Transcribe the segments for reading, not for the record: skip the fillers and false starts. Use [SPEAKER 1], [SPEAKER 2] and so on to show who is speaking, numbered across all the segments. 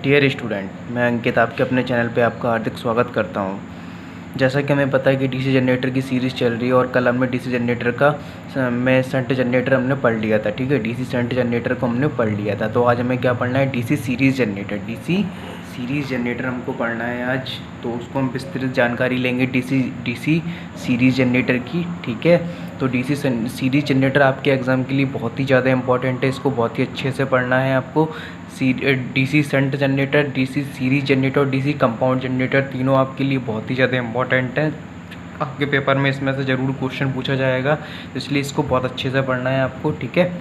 [SPEAKER 1] Dear student, मैं अंकित आपके अपने चैनल पे आपका हार्दिक स्वागत करता हूँ। जैसा कि हमें पता है कि डीसी जनरेटर की सीरीज़ चल रही है और कल हमने डीसी जनरेटर का में शंट जनरेटर हमने पढ़ लिया था। ठीक है, डीसी शंट जनरेटर को हमने पढ़ लिया था। तो आज हमें क्या पढ़ना है? DC series generator. DC series generator हमको पढ़ना है आज। तो उसको हम विस्तृत जानकारी लेंगे डीसी सीरीज़ जनरेटर की। ठीक है, तो डीसी सीरीज़ जनरेटर आपके एग्ज़ाम के लिए बहुत ही ज़्यादा इंपॉर्टेंट है। इसको बहुत ही अच्छे से पढ़ना है आपको। DC shunt generator, DC series generator और डीसी कंपाउंड जनरेटर तीनों आपके लिए बहुत ही ज़्यादा इंपॉर्टेंट है। आपके पेपर में इसमें से ज़रूर क्वेश्चन पूछा जाएगा, इसलिए इसको बहुत अच्छे से पढ़ना है आपको। ठीक है,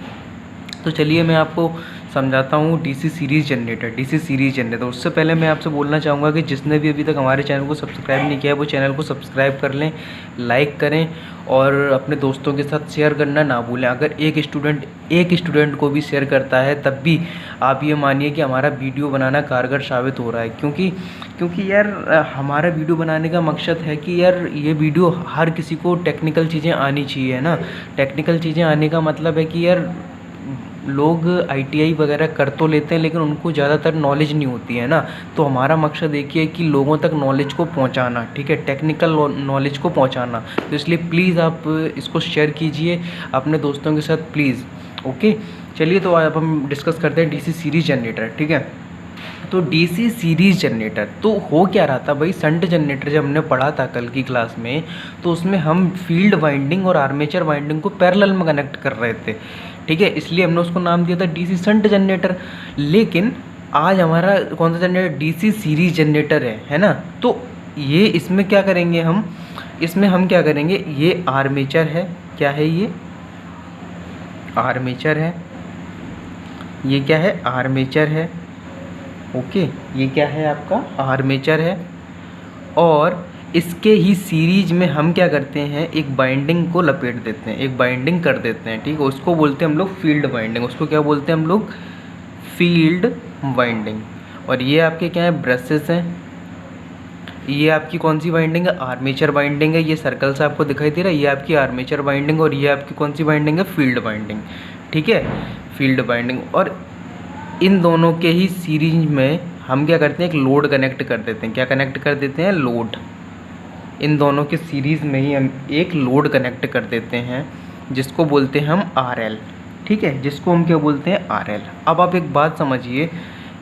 [SPEAKER 1] तो चलिए मैं आपको समझाता हूँ DC series generator. DC series generator, उससे पहले मैं आपसे बोलना चाहूँगा कि जिसने भी अभी तक हमारे चैनल को सब्सक्राइब नहीं किया है वो चैनल को सब्सक्राइब कर लें, लाइक करें और अपने दोस्तों के साथ शेयर करना ना भूलें। अगर एक स्टूडेंट को भी शेयर करता है तब भी आप ये मानिए कि हमारा वीडियो बनाना कारगर साबित हो रहा है। क्योंकि यार हमारा वीडियो बनाने का मकसद है कि यार ये वीडियो हर किसी को टेक्निकल चीज़ें आनी चाहिए ना। टेक्निकल चीज़ें आने का मतलब है कि यार लोग आईटीआई वगैरह कर तो लेते हैं लेकिन उनको ज़्यादातर नॉलेज नहीं होती है ना। तो हमारा मकसद एक ही है कि लोगों तक नॉलेज को पहुंचाना। ठीक है, टेक्निकल नॉलेज को पहुंचाना। तो इसलिए प्लीज़ आप इसको शेयर कीजिए अपने दोस्तों के साथ प्लीज़। ओके, चलिए तो अब हम डिस्कस करते हैं डीसी सीरीज जनरेटर। ठीक है, तो डीसी सीरीज जनरेटर तो हो क्या रहा था भाई? शंट जनरेटर जब हमने पढ़ा था कल की क्लास में, तो उसमें हम फील्ड वाइंडिंग और आर्मेचर वाइंडिंग को पैरेलल में कनेक्ट कर रहे थे। ठीक है, इसलिए हमने उसको नाम दिया था डीसी शंट जनरेटर। लेकिन आज हमारा कौन सा जनरेटर? डीसी सीरीज जनरेटर है ना। तो ये इसमें क्या करेंगे हम? इसमें हम क्या करेंगे? ये आर्मेचर है। क्या है ये? आर्मेचर है। ये क्या है? आर्मेचर है। ओके, ये क्या है आपका? आर्मेचर है। और इसके ही सीरीज में हम क्या करते हैं? एक बाइंडिंग को लपेट देते हैं, एक बाइंडिंग कर देते हैं। ठीक है, उसको बोलते हैं हम लोग फील्ड बाइंडिंग। उसको क्या बोलते हैं हम लोग? Field binding. और ये आपके क्या है? ब्रशेस हैं। ये आपकी कौन सी बाइंडिंग है? आर्मेचर बाइंडिंग है। ये सर्कल से आपको दिखाई दे रहा है, ये आपकी आर्मेचर बाइंडिंग और ये आपकी कौन सी बाइंडिंग है? Field binding. ठीक है, फील्ड बाइंडिंग। और इन दोनों के ही सीरीज में हम क्या करते हैं? एक लोड कनेक्ट कर देते हैं। क्या कनेक्ट कर देते हैं? लोड। इन दोनों के सीरीज़ में ही हम एक लोड कनेक्ट कर देते हैं जिसको बोलते हैं हम RL। ठीक है, जिसको हम क्या बोलते हैं? RL। अब आप एक बात समझिए,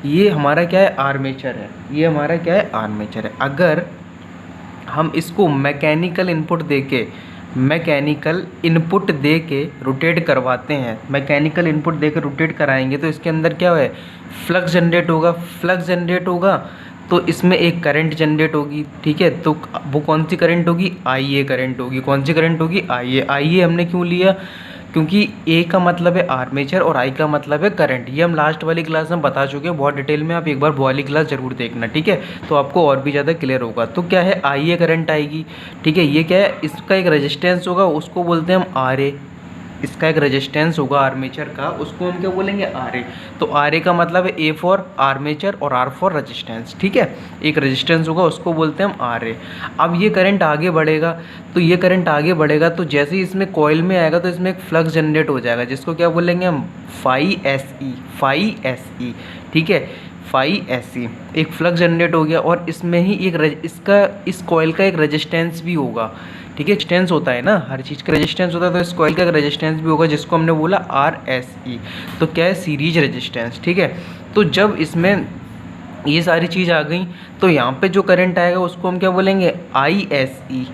[SPEAKER 1] ये हमारा क्या है? आर्मेचर है। ये हमारा क्या है? आर्मेचर है। अगर हम इसको मैकेनिकल इनपुट दे के रोटेट करवाते हैं, मैकेनिकल इनपुट दे के रोटेट कराएंगे तो इसके अंदर क्या है? फ्लक्स जनरेट होगा। फ्लक्स जनरेट होगा तो इसमें एक करंट जनरेट होगी। ठीक है, तो वो कौन सी करंट होगी? IA करंट होगी। कौन सी करंट होगी? IA हमने क्यों लिया? क्योंकि A का मतलब है आर्मेचर और I का मतलब है करंट। ये हम लास्ट वाली क्लास में बता चुके हैं बहुत डिटेल में। आप एक बार वो वाली क्लास ज़रूर देखना। ठीक है, तो आपको और भी ज़्यादा क्लियर होगा। तो क्या है? IA करंट आएगी। ठीक है, ये क्या है? इसका एक रेजिस्टेंस होगा, उसको बोलते हैं हम RA। इसका एक रेजिस्टेंस होगा आर्मेचर का, उसको हम क्या बोलेंगे? RA। तो RA का मतलब है A फॉर आर्मेचर और R फॉर रेजिस्टेंस। ठीक है, एक रेजिस्टेंस होगा, उसको बोलते हैं हम RA। अब ये करंट आगे बढ़ेगा, तो ये करंट आगे बढ़ेगा तो जैसे ही इसमें कॉइल में आएगा तो इसमें एक फ्लक्स जनरेट हो जाएगा जिसको क्या बोलेंगे हम? Phi SE। ठीक है, फाई SE एक फ्लक्स जनरेट हो गया। और इसमें ही इस कॉइल का एक रेजिस्टेंस भी होगा। ठीक है, रेजिस्टेंस होता है ना, हर चीज़ का रेजिस्टेंस होता है, तो इस कॉइल का रेजिस्टेंस भी होगा जिसको हमने बोला RSE। तो क्या है? Series resistance. ठीक है, तो जब इसमें ये सारी चीज़ आ गई तो यहाँ पे जो करंट आएगा उसको हम क्या बोलेंगे? ISE।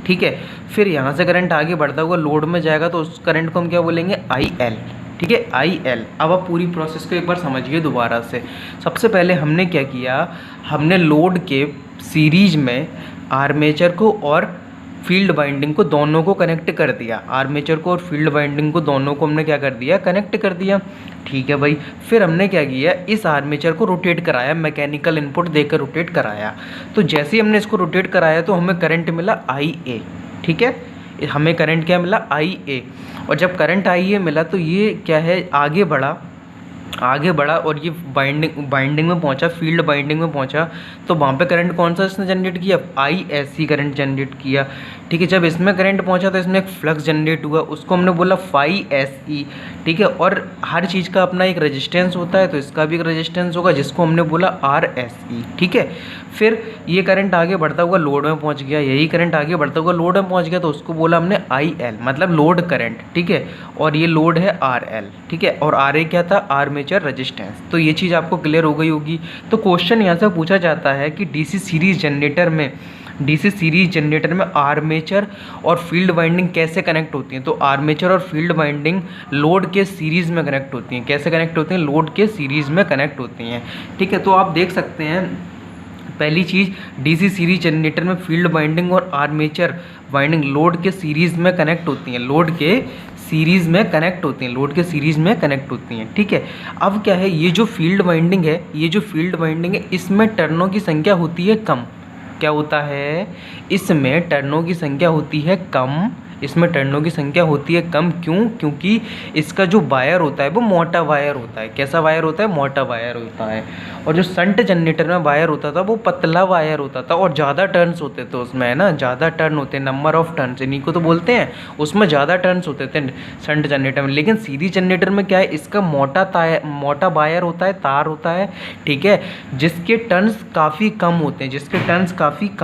[SPEAKER 1] ठीक है, फिर यहाँ से करंट आगे बढ़ता हुआ लोड में जाएगा तो उस करंट को हम क्या बोलेंगे? IL। ठीक है, IL। अब आप पूरी प्रोसेस को एक बार समझिए दोबारा से। सबसे पहले हमने क्या किया? हमने लोड के सीरीज में आर्मेचर को और फील्ड वाइंडिंग को दोनों को कनेक्ट कर दिया। आर्मेचर को और फील्ड वाइंडिंग को दोनों को हमने क्या कर दिया? कनेक्ट कर दिया। ठीक है भाई, फिर हमने क्या किया? इस आर्मेचर को रोटेट कराया, मैकेनिकल इनपुट देकर रोटेट कराया। तो जैसे ही हमने इसको रोटेट कराया तो हमें करंट मिला IA। ठीक है, हमें करंट क्या मिला? IA। और जब करंट IA मिला तो ये क्या है? आगे बढ़ा। आगे बढ़ा और ये बाइंडिंग में पहुंचा, फील्ड बाइंडिंग में पहुंचा, तो वहाँ पे करंट कौन सा इसने जनरेट किया, ISC करंट जनरेट किया। ठीक है, जब इसमें करंट पहुंचा तो इसमें एक फ्लक्स जनरेट हुआ, उसको हमने बोला phi SE। ठीक है, और हर चीज़ का अपना एक रेजिस्टेंस होता है, तो इसका भी एक रेजिस्टेंस होगा जिसको हमने बोला RSE। ठीक है, फिर ये करंट आगे बढ़ता हुआ लोड में पहुंच गया, यही करंट आगे बढ़ता हुआ लोड में पहुंच गया, तो उसको बोला हमने IL, मतलब लोड करंट। ठीक है, और ये लोड है RL। ठीक है, और RA क्या था, आर्मेचर रेजिस्टेंस। तो ये चीज़ आपको क्लियर हो गई होगी। तो क्वेश्चन यहाँ से पूछा जाता है कि डीसी सीरीज जनरेटर में आर्मेचर और फील्ड वाइंडिंग कैसे कनेक्ट होती हैं। तो आर्मेचर और फील्ड वाइंडिंग लोड के सीरीज़ में कनेक्ट होती हैं। कैसे कनेक्ट होती हैं, लोड के सीरीज़ में कनेक्ट होती हैं। ठीक है, तो आप देख सकते हैं, पहली चीज़, डीसी सीरीज जनरेटर में फील्ड वाइंडिंग और आर्मेचर वाइंडिंग लोड के सीरीज़ में कनेक्ट होती हैं, लोड के सीरीज़ में कनेक्ट होती हैं, लोड के सीरीज़ में कनेक्ट होती हैं। ठीक है, अब क्या है, ये जो फील्ड वाइंडिंग है, इसमें टर्नों की संख्या होती है कम। क्या होता है, इसमें टर्नों की संख्या होती है कम, इसमें टर्नों की संख्या होती है कम। क्यों, क्योंकि इसका जो वायर होता है वो मोटा वायर होता है। कैसा वायर होता है, मोटा वायर होता है। और जो शंट जनरेटर में वायर होता था वो पतला वायर होता था और ज़्यादा टर्न्स होते थे उसमें, है ना, ज़्यादा टर्न होते हैं, नंबर ऑफ टर्न्स इन्हीं को तो बोलते हैं, उसमें ज़्यादा टर्न्स होते थे शंट जनरेटर में। लेकिन सीरीज जनरेटर में क्या है, इसका मोटा वायर होता है, तार होता है। ठीक है, जिसके टर्न्स काफ़ी कम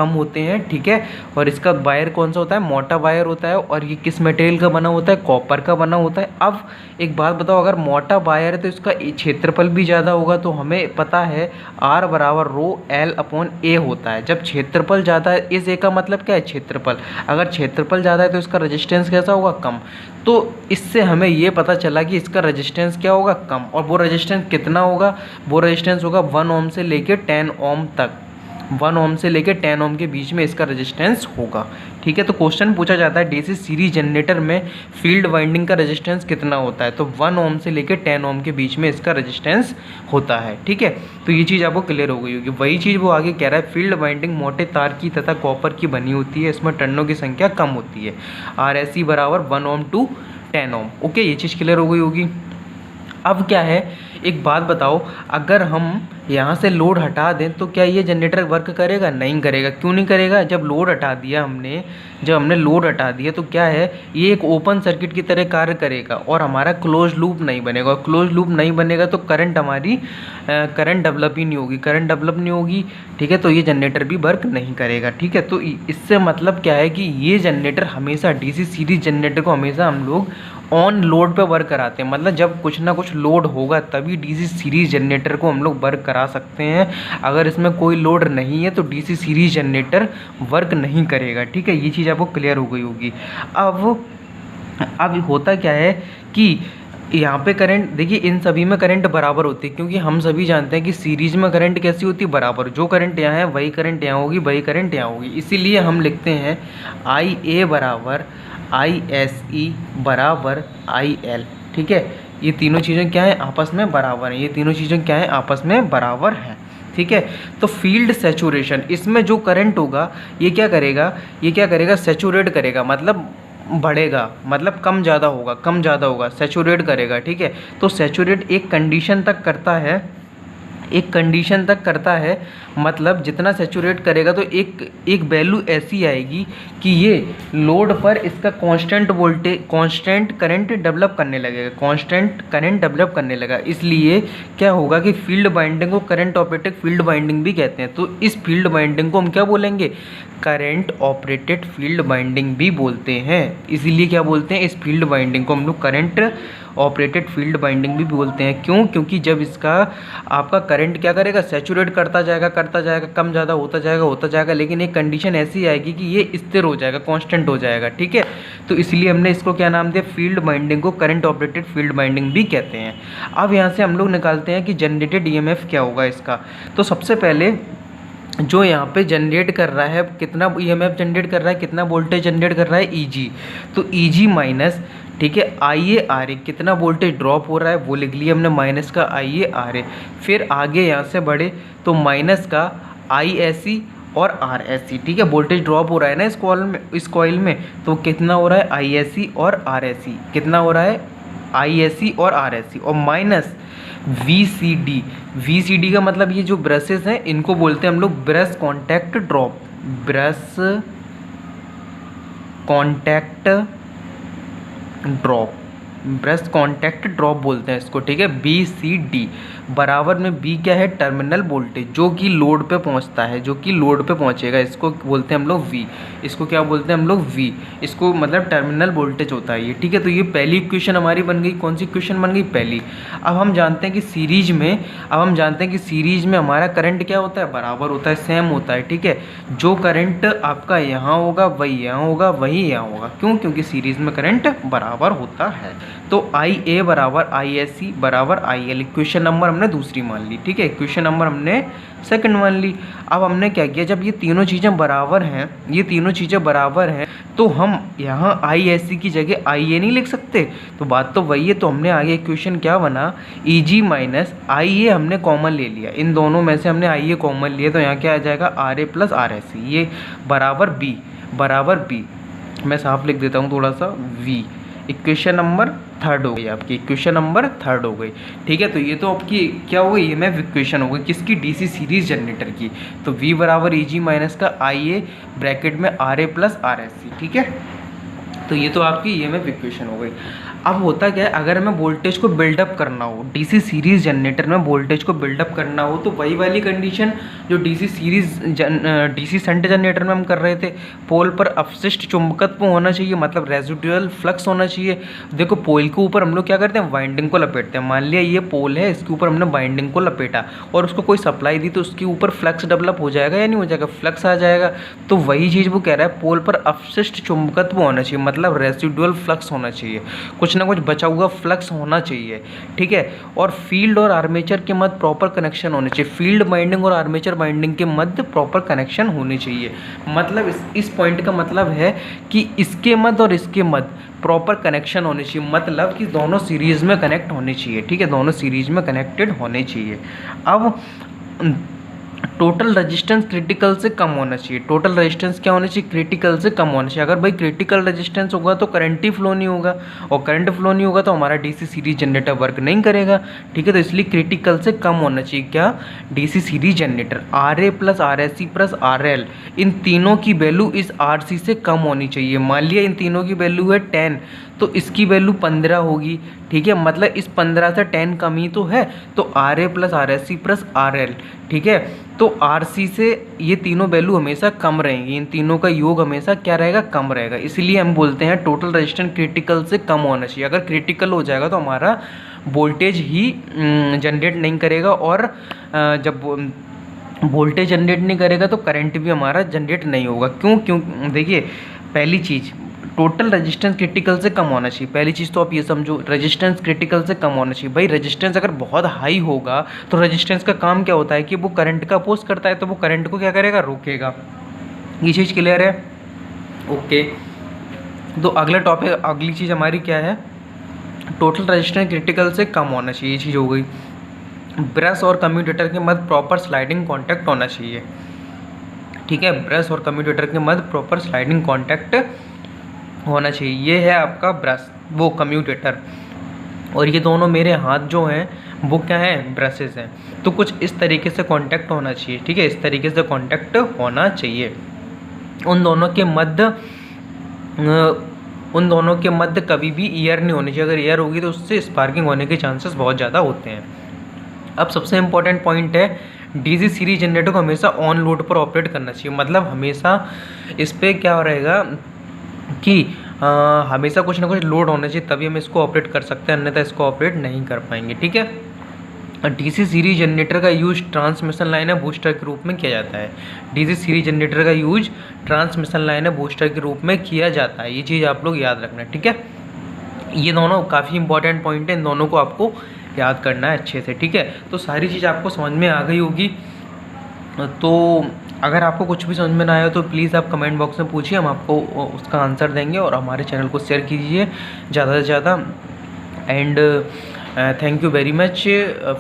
[SPEAKER 1] होते हैं, ठीक है, और इसका वायर कौन सा होता है, मोटा वायर होता है। और ये किस मटेरियल का बना होता है, कॉपर का बना होता है। अब एक बात बताओ, अगर मोटा वायर है तो इसका क्षेत्रफल भी ज़्यादा होगा। तो हमें पता है R बराबर रो L/A होता है। जब क्षेत्रफल ज़्यादा है, इस A का मतलब क्या है, क्षेत्रफल, अगर क्षेत्रफल ज़्यादा है तो इसका रेजिस्टेंस कैसा होगा, कम। तो इससे हमें ये पता चला कि इसका रेजिस्टेंस क्या होगा, कम। और वो रेजिस्टेंस कितना होगा, वो रेजिस्टेंस होगा 1 ओम से लेके 10 ओम तक, 1 ओम से लेकर 10 ओम के बीच में इसका रेजिस्टेंस होगा। ठीक है, तो क्वेश्चन पूछा जाता है डीसी सीरीज जनरेटर में फील्ड वाइंडिंग का रेजिस्टेंस कितना होता है। तो 1 ओम से लेकर 10 ओम के बीच में इसका रेजिस्टेंस होता है। ठीक है, तो ये चीज़ आपको क्लियर हो गई होगी। वही चीज़ वो आगे कह रहा है, फील्ड वाइंडिंग मोटे तार की तथा कॉपर की बनी होती है, इसमें टर्नों की संख्या कम होती है। RSE बराबर 1 ओम टू 10 ओम। ओके, ये चीज़ क्लियर हो गई होगी। अब क्या है, एक बात बताओ, अगर हम यहाँ से लोड हटा दें तो क्या ये जनरेटर वर्क करेगा, नहीं करेगा। क्यों नहीं करेगा, जब लोड हटा दिया हमने, जब हमने लोड हटा दिया तो क्या है, ये एक ओपन सर्किट की तरह कार्य करेगा और हमारा क्लोज लूप नहीं बनेगा। और क्लोज लूप नहीं बनेगा तो करंट डेवलप ही नहीं होगी, करंट डेवलप नहीं होगी। ठीक है, तो ये जनरेटर भी वर्क नहीं करेगा। ठीक है, तो इससे मतलब क्या है कि ये जनरेटर हमेशा, डीसी सीरीज जनरेटर को हमेशा हम लोग ऑन लोड पे वर्क कराते हैं। मतलब जब कुछ ना कुछ लोड होगा तभी डीसी सीरीज जनरेटर को हम लोग वर्क करा सकते हैं। अगर इसमें कोई लोड नहीं है तो डीसी सीरीज जनरेटर वर्क नहीं करेगा। ठीक है, ये चीज़ आपको क्लियर हो गई होगी। अब होता क्या है कि यहाँ पे करंट, देखिए इन सभी में करंट बराबर होती है, क्योंकि हम सभी जानते हैं कि सीरीज में करंट कैसी होती है, बराबर। जो करंट यहाँ है वही करंट यहाँ होगी, वही करंट यहाँ होगी। इसीलिए हम लिखते हैं IA बराबर ISE बराबर IL। ठीक है, ये तीनों चीज़ें क्या है, आपस में बराबर हैं। ये तीनों चीज़ें क्या है, आपस में बराबर हैं। ठीक है, तो फील्ड सैचुरेशन, इसमें जो करंट होगा ये क्या करेगा, सैचुरेट करेगा, मतलब बढ़ेगा, मतलब कम ज़्यादा होगा, सैचुरेट करेगा। ठीक है, तो सैचुरेट एक कंडीशन तक करता है, मतलब जितना सैचुरेट करेगा तो एक वैल्यू ऐसी आएगी कि ये लोड पर इसका कांस्टेंट करंट डेवलप करने लगेगा, इसलिए क्या होगा कि फील्ड वाइंडिंग को करंट ऑपरेटेड फील्ड वाइंडिंग भी कहते हैं। तो इस फील्ड वाइंडिंग को हम क्या बोलेंगे, करंट ऑपरेटेड फील्ड वाइंडिंग भी बोलते हैं। इसीलिए क्या बोलते हैं, इस फील्ड वाइंडिंग को हम लोग करंट ऑपरेटेड फील्ड वाइंडिंग भी बोलते हैं। क्यों, क्योंकि जब इसका आपका करंट क्या करेगा, सैचुरेट करता जाएगा, कम ज़्यादा होता जाएगा, लेकिन एक कंडीशन ऐसी आएगी कि ये स्थिर हो जाएगा, कांस्टेंट हो जाएगा। ठीक है, तो इसलिए हमने इसको क्या नाम दिया, फील्ड वाइंडिंग को करंट ऑपरेटेड फील्ड वाइंडिंग भी कहते हैं। अब यहाँ से हम लोग निकालते हैं कि जनरेटेड EMF क्या होगा इसका। तो सबसे पहले जो यहाँ पे जनरेट कर रहा है, कितना EMF जनरेट कर रहा है, कितना वोल्टेज जनरेट कर रहा है, EG। तो EG माइनस, ठीक है, IARA, कितना वोल्टेज ड्रॉप हो रहा है वो लिख लिया हमने, माइनस का IARA। फिर आगे यहाँ से बढ़े तो माइनस का ISC और RSC। ठीक है, वोल्टेज ड्रॉप हो रहा है ना इस कॉइल में, तो कितना हो रहा है, ISC और RSC, कितना हो रहा है, ISC और RSC। और माइनस VCD, VCD का मतलब ये जो ब्रशेस हैं इनको बोलते हैं हम लोग brush contact drop, brush contact drop, brush contact drop बोलते हैं इसको, ठीक है। BCD बराबर में B क्या है, टर्मिनल वोल्टेज जो कि लोड पे पहुंचता है, जो कि लोड पे पहुंचेगा, इसको बोलते हैं हम लोग V, इसको क्या बोलते हैं हम लोग V, इसको मतलब टर्मिनल वोल्टेज होता है ये, ठीक है। तो ये पहली इक्वेशन हमारी बन गई, कौन सी इक्वेशन बन गई, पहली। अब हम जानते हैं कि सीरीज में हमारा करंट क्या होता है, बराबर होता है, सेम होता है, ठीक है। जो करंट आपका यहाँ होगा वही यहाँ होगा, वही यहाँ होगा, क्यों, क्योंकि सीरीज में करंट बराबर होता है। तो IA बराबर ISC बराबर IL, इक्वेशन नंबर हमने दूसरी मान ली, ठीक है। इक्वेशन नंबर हमने सेकंड मान ली। अब हमने क्या किया, जब ये तीनों चीज़ें बराबर हैं, तो हम यहाँ ISC की जगह IA नहीं लिख सकते, तो बात तो वही है। तो हमने आगे इक्वेशन क्या बना, EG माइनस IA हमने कॉमन ले लिया, इन दोनों में से हमने IA कॉमन लिया, तो यहाँ क्या आ जाएगा, RA प्लस RSC, ये बराबर B, मैं साफ लिख देता हूँ थोड़ा सा, V। इक्वेशन नंबर थर्ड हो गई आपकी, इक्वेशन नंबर थर्ड हो गई, ठीक है। तो ये तो आपकी क्या हो गई, EMF इक्वेशन हो गई किसकी, DC सीरीज जनरेटर की। तो V बराबर EG माइनस का IA ब्रैकेट में RA प्लस RSC, ठीक है। तो ये तो आपकी EMF इक्वेशन हो गई। अब होता क्या है, अगर हमें वोल्टेज को बिल्डअप करना हो, DC सीरीज जनरेटर में वोल्टेज को बिल्डअप करना हो, तो वही वाली कंडीशन जो DC शंट जनरेटर में हम कर रहे थे, पोल पर अपशिष्ट चुंबकत्व होना चाहिए, मतलब रेजिडुअल फ्लक्स होना चाहिए। देखो पोल के ऊपर हम लोग क्या करते हैं, वाइंडिंग को लपेटते हैं। मान लिया ये पोल है, इसके ऊपर हमने वाइंडिंग को लपेटा और उसको कोई सप्लाई दी, तो उसके ऊपर फ्लक्स डेवलप हो जाएगा या नहीं हो जाएगा, फ्लक्स आ जाएगा। तो वही चीज़ वो कह रहा है, पोल पर अपशिष्ट चुंबकत्व होना चाहिए, मतलब रेजिडुअल फ्लक्स होना चाहिए, कुछ ना कुछ बचा हुआ फ्लक्स होना चाहिए, ठीक है। और फील्ड और आर्मेचर के मध्य प्रॉपर कनेक्शन होने चाहिए, फील्ड वाइंडिंग और आर्मेचर वाइंडिंग के मध्य प्रॉपर कनेक्शन होने चाहिए। मतलब इस पॉइंट का मतलब है कि इसके मध्य और इसके मध्य प्रॉपर कनेक्शन होने चाहिए, मतलब कि दोनों सीरीज में कनेक्ट होने चाहिए, ठीक है, दोनों सीरीज में कनेक्टेड होने चाहिए। अब टोटल रेजिस्टेंस क्रिटिकल से कम होना चाहिए, टोटल रेजिस्टेंस क्या होना चाहिए, क्रिटिकल से कम होना चाहिए। अगर भाई क्रिटिकल रेजिस्टेंस होगा तो करंट ही फ्लो नहीं होगा, और करंट फ्लो नहीं होगा तो हमारा DC सीरीज जनरेटर वर्क नहीं करेगा, ठीक है। तो इसलिए क्रिटिकल से कम होना चाहिए क्या, DC series generator. RA plus RSC plus RL, इन तीनों की वैल्यू इस RC से कम होनी चाहिए। मान लिया इन तीनों की वैल्यू है 10, तो इसकी वैल्यू 15 होगी, ठीक है। मतलब इस 15 से 10 कम ही तो है, तो RA plus RSC plus RL, ठीक है। तो RC से ये तीनों वैल्यू हमेशा कम रहेंगी, इन तीनों का योग हमेशा क्या रहेगा, कम रहेगा। इसलिए हम बोलते हैं टोटल रेजिस्टेंस क्रिटिकल से कम होना चाहिए। अगर क्रिटिकल हो जाएगा तो हमारा वोल्टेज ही जनरेट नहीं करेगा, और जब वोल्टेज जनरेट नहीं करेगा तो करंट भी हमारा जनरेट नहीं होगा। क्यों देखिए, पहली चीज़ टोटल रेजिस्टेंस क्रिटिकल से कम होना चाहिए। पहली चीज़ तो आप ये समझो, रेजिस्टेंस क्रिटिकल से कम होना चाहिए। भाई रेजिस्टेंस अगर बहुत हाई होगा तो रेजिस्टेंस का काम क्या होता है कि वो करंट का अपोज करता है, तो वो करंट को क्या करेगा, रोकेगा। ये चीज़ क्लियर है, ओके। तो अगला टॉपिक, अगली चीज़ हमारी क्या है, टोटल रेजिस्टेंस क्रिटिकल से कम होना चाहिए, ये चीज़ हो गई। ब्रश और कम्यूटेटर के मध्य प्रॉपर स्लाइडिंग कॉन्टैक्ट होना चाहिए, ठीक है। ब्रश और कम्यूटेटर के मध्य प्रॉपर स्लाइडिंग कॉन्टैक्ट होना चाहिए। ये है आपका ब्रश, वो कम्यूटेटर, और ये दोनों मेरे हाथ जो हैं वो क्या हैं, ब्रशेस हैं। तो कुछ इस तरीके से कांटेक्ट होना चाहिए, ठीक है, इस तरीके से कांटेक्ट होना चाहिए। उन दोनों के मध्य कभी भी एयर नहीं होनी चाहिए। अगर एयर होगी तो उससे स्पार्किंग होने के चांसेस बहुत ज़्यादा होते हैं। अब सबसे इम्पॉर्टेंट पॉइंट है, DC सीरीज जनरेटर को हमेशा ऑन लोड पर ऑपरेट करना चाहिए। मतलब हमेशा इस पर क्या रहेगा कि हमेशा कुछ ना कुछ लोड होना चाहिए, तभी हम इसको ऑपरेट कर सकते हैं, अन्यथा इसको ऑपरेट नहीं कर पाएंगे, ठीक है। DC सीरीज जनरेटर का यूज ट्रांसमिशन लाइन है बूस्टर के रूप में किया जाता है। DC सीरीज जनरेटर का यूज ट्रांसमिशन लाइन है बूस्टर के रूप में किया जाता है। ये चीज़ आप लोग याद रखना, ठीक है। ये दोनों काफ़ी इंपॉर्टेंट पॉइंट है, इन दोनों को आपको याद करना है अच्छे से, ठीक है। तो सारी चीज़ आपको समझ में आ गई होगी। तो अगर आपको कुछ भी समझ में ना आया तो प्लीज़ आप कमेंट बॉक्स में पूछिए, हम आपको उसका आंसर देंगे। और हमारे चैनल को शेयर कीजिए ज़्यादा से ज़्यादा। And thank you very much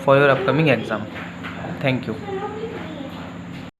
[SPEAKER 1] for your upcoming exam. Thank you.